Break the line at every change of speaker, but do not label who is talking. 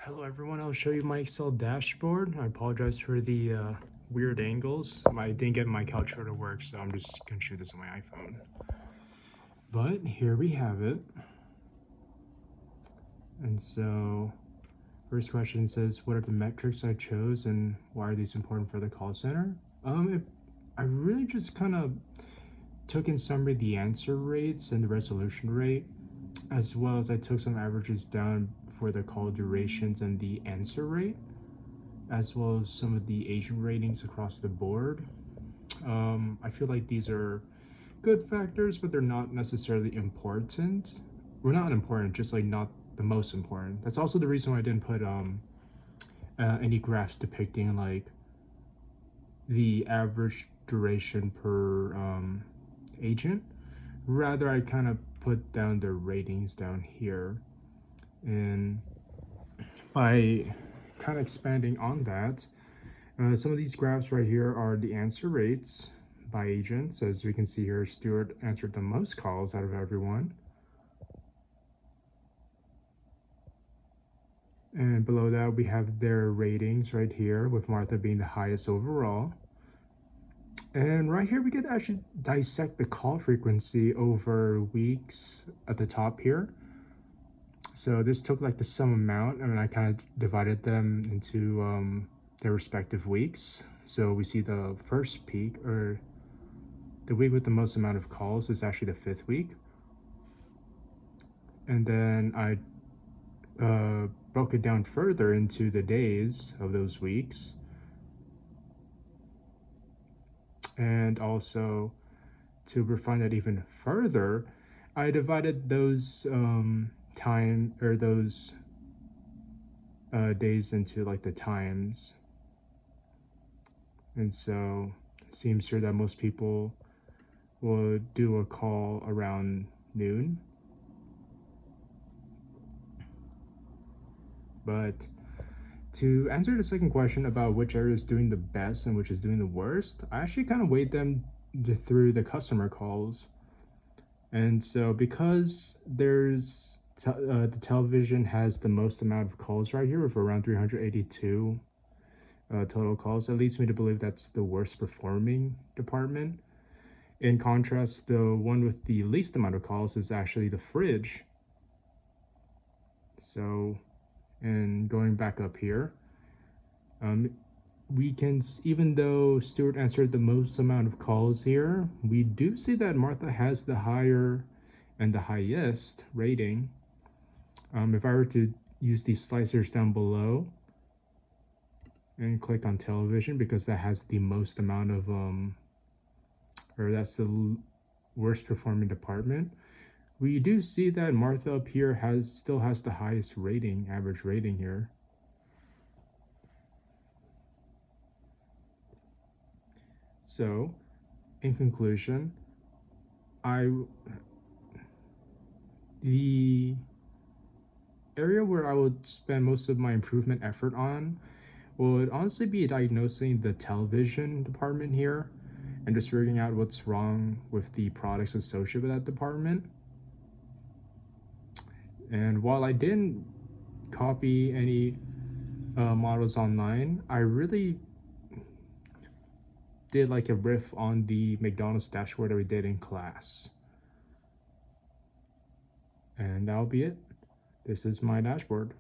Hello everyone, I'll show you my Excel dashboard. I apologize for the weird angles. I didn't get my calculator to work, so I'm just gonna shoot this on my iPhone. But here we have it. And so, first question says, what are the metrics I chose and why are these important for the call center? I really just kind of took in summary the answer rates and the resolution rate, as well as I took some averages down for the call durations and the answer rate, as well as some of the agent ratings across the board. I feel like these are good factors, but they're not necessarily important. Well, not important, just like not the most important. That's also the reason why I didn't put any graphs depicting like the average duration per agent. Rather, I kind of put down the ratings down here, and by kind of expanding on that, some of these graphs right here are the answer rates by agents. As we can see here, Stuart answered the most calls out of everyone. And below that, we have their ratings right here, with Martha being the highest overall. And right here, we could actually dissect the call frequency over weeks at the top here. So this took like the sum amount, and I kind of divided them into their respective weeks. So we see the first peak, or the week with the most amount of calls, is actually the 5th week. And then I broke it down further into the days of those weeks. And also, to refine that even further, I divided those those days into like the times. And so it seems here that most people will do a call around noon. But to answer the second question about which area is doing the best and which is doing the worst, I actually kind of weighed them through the customer calls. And so because the television has the most amount of calls right here, with around 382 total calls, it leads me to believe that's the worst performing department. In contrast, the one with the least amount of calls is actually the fridge. So, and going back up here, we can, even though Stuart answered the most amount of calls here, we do see that Martha has the higher and the highest rating. If I were to use these slicers down below and click on television, because that has the most amount of or that's the worst performing department, we do see that Martha up here still has the highest rating, average rating here. So, in conclusion, the area where I would spend most of my improvement effort on would honestly be diagnosing the television department here and just figuring out what's wrong with the products associated with that department. And while I didn't copy any models online, I really did like a riff on the McDonald's dashboard that we did in class. And that'll be it. This is my dashboard.